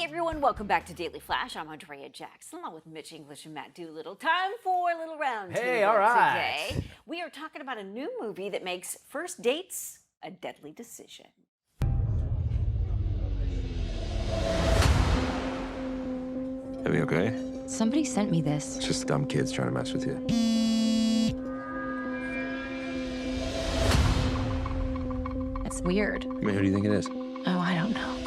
Hey everyone, welcome back to Daily Flash. I'm Andrea Jackson, along with Mitch English and Matt Doolittle. Time for a little roundtable Hey, all right. today. We are talking about a new movie that makes first dates a deadly decision. Are you okay? Somebody sent me this. It's just dumb kids trying to mess with you. It's weird. I mean, who do you think it is? Oh, I don't know.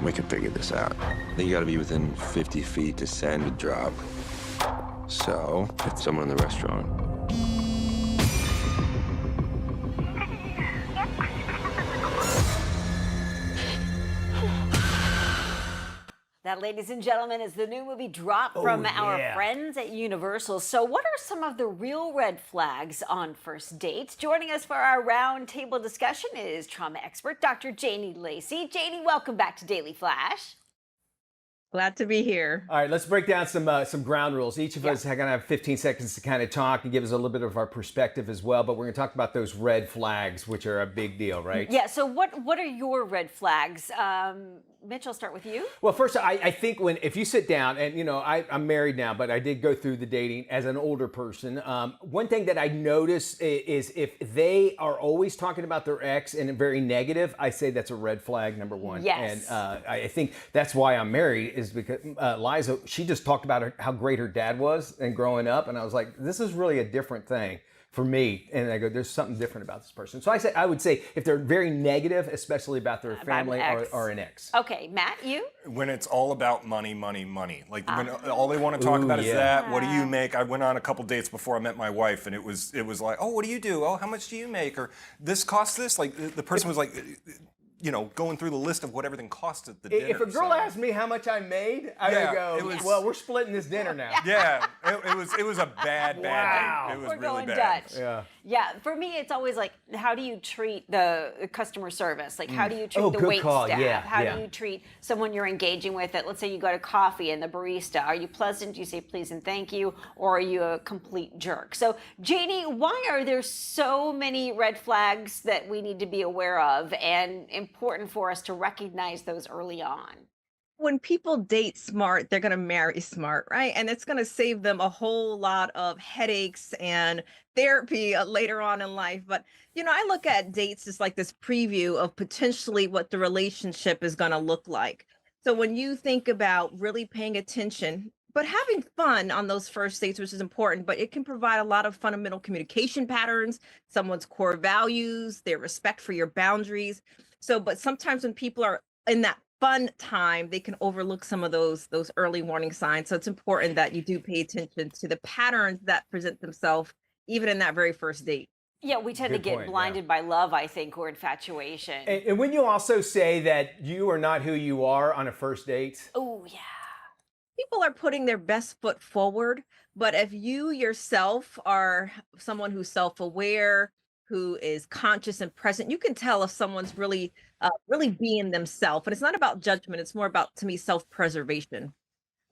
We can figure this out. I think you gotta be within 50 feet to send a drop. So, it's someone in the restaurant. That, ladies and gentlemen, is the new movie Drop from our friends at Universal. So what are some of the real red flags on first dates? Joining us for our roundtable discussion is trauma expert Dr. Janie Lacy. Janie, welcome back to Daily Flash. Glad to be here. All right, let's break down some ground rules. Each of us are going to have 15 seconds to kind of talk and give us a little bit of our perspective as well, but we're going to talk about those red flags, which are a big deal, right? Yeah, so what are your red flags? Mitch, I'll start with you. Well, first, I think if you sit down, and you know, I'm married now, but I did go through the dating as an older person. One thing that I notice is if they are always talking about their ex and very negative, I say that's a red flag, number one. Yes. And I think that's why I'm married, is because Liza, she just talked about how great her dad was and growing up, and I was like, this is really a different thing for me. And I go, there's something different about this person. So I would say if they're very negative, especially about their family or an ex. Okay, Matt, you? When it's all about money, money, money. Like when all they want to talk about is that. What do you make? I went on a couple dates before I met my wife, and it was like, oh, what do you do? Oh, how much do you make? Or this costs this? Like the person was like, you know, going through the list of what everything cost at the dinner. If a girl asked me how much I made, I would go, well, we're splitting this dinner now. Yeah, it was a bad date. It was We're really going bad. Dutch. Yeah, for me, it's always like, how do you treat the customer service? Like, how do you treat the wait staff? How do you treat someone you're engaging with? That, let's say you go to coffee and the barista, are you pleasant? Do you say please and thank you? Or are you a complete jerk? So, Janie, why are there so many red flags that we need to be aware of and important for us to recognize those early on? When people date smart, they're going to marry smart, right? And it's going to save them a whole lot of headaches and therapy later on in life. But, you know, I look at dates as like this preview of potentially what the relationship is going to look like. So when you think about really paying attention, but having fun on those first dates, which is important, but it can provide a lot of fundamental communication patterns, someone's core values, their respect for your boundaries. So, but sometimes when people are in that fun time, they can overlook some of those early warning signs. So it's important that you do pay attention to the patterns that present themselves even in that very first date. Yeah, we tend to get blinded by love, I think, or infatuation. And when you also say that you are not who you are on a first date. Oh, yeah. People are putting their best foot forward, but if you yourself are someone who's self-aware, who is conscious and present, you can tell if someone's really being themselves. And it's not about judgment. It's more about, to me, self-preservation.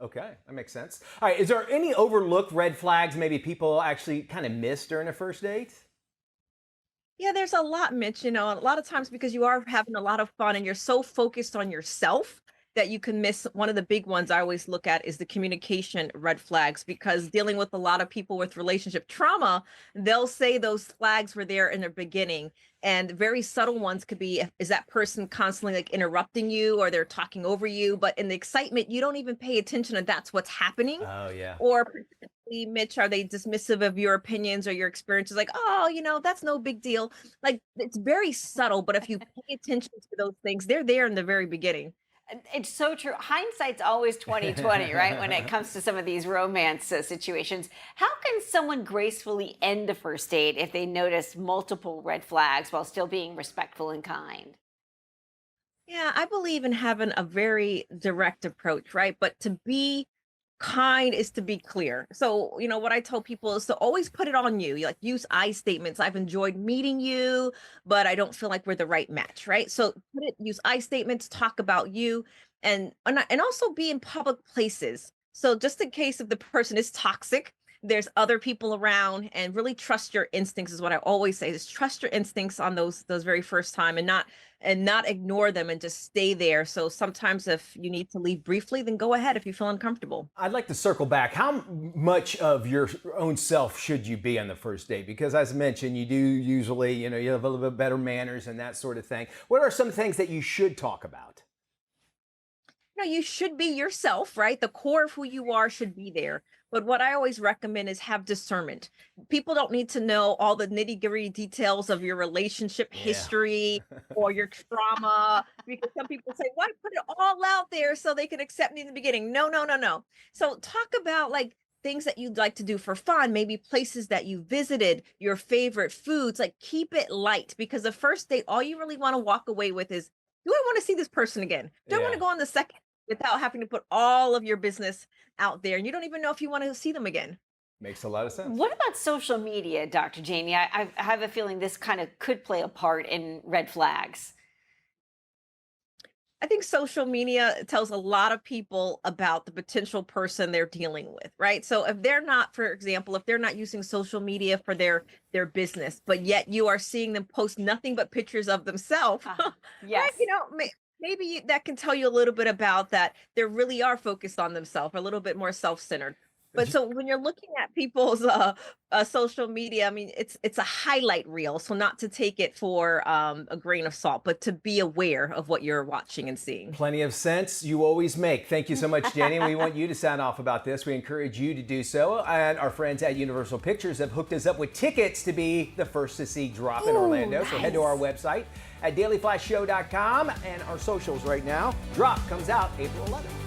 Okay, that makes sense. All right, is there any overlooked red flags maybe people actually kind of miss during a first date? Yeah, there's a lot, Mitch, you know, a lot of times because you are having a lot of fun and you're so focused on yourself that you can miss. One of the big ones I always look at is the communication red flags, because dealing with a lot of people with relationship trauma, they'll say those flags were there in the beginning. And very subtle ones could be, is that person constantly like interrupting you, or they're talking over you, but in the excitement, you don't even pay attention and that's what's happening. Oh, yeah. Or Mitch, are they dismissive of your opinions or your experiences? Like, oh, you know, that's no big deal. Like, it's very subtle, but if you pay attention to those things, they're there in the very beginning. It's so true. Hindsight's always 20/20, right? When it comes to some of these romance situations. How can someone gracefully end a first date if they notice multiple red flags while still being respectful and kind? Yeah, I believe in having a very direct approach, right? But to be kind is to be clear. So, you know, what I tell people is to always put it on you. Like, use I statements. I've enjoyed meeting you, but I don't feel like we're the right match, right? So use I statements, talk about you, and also be in public places. So just in case if the person is toxic, there's other people around, and really trust your instincts is what I always say, is trust your instincts on those very first time, and not ignore them and just stay there. So sometimes if you need to leave briefly, then go ahead if you feel uncomfortable. I'd like to circle back. How much of your own self should you be on the first date? Because as mentioned, you do usually, you have a little bit better manners and that sort of thing. What are some things that you should talk about? You should be yourself, right? The core of who you are should be there. But what I always recommend is have discernment. People don't need to know all the nitty-gritty details of your relationship history or your trauma, because some people say, why put it all out there so they can accept me in the beginning? No, no, no, no. So talk about like things that you'd like to do for fun, maybe places that you visited, your favorite foods, like keep it light, because the first date, all you really want to walk away with is, do I want to see this person again? Do I want to go on the second without having to put all of your business out there? And you don't even know if you want to see them again. Makes a lot of sense. What about social media, Dr. Janie? I have a feeling this kind of could play a part in red flags. I think social media tells a lot of people about the potential person they're dealing with, right? So if they're not, for example, if they're not using social media for their business, but yet you are seeing them post nothing but pictures of themselves, yes. Right? Maybe that can tell you a little bit about that they really are focused on themselves, a little bit more self-centered. But so when you're looking at people's social media, I mean, it's a highlight reel. So not to take it for a grain of salt, but to be aware of what you're watching and seeing. Plenty of sense you always make. Thank you so much, Janie. We want you to sound off about this. We encourage you to do so. And our friends at Universal Pictures have hooked us up with tickets to be the first to see Drop in Orlando. Nice. So head to our website at dailyflashshow.com and our socials right now. Drop comes out April 11th.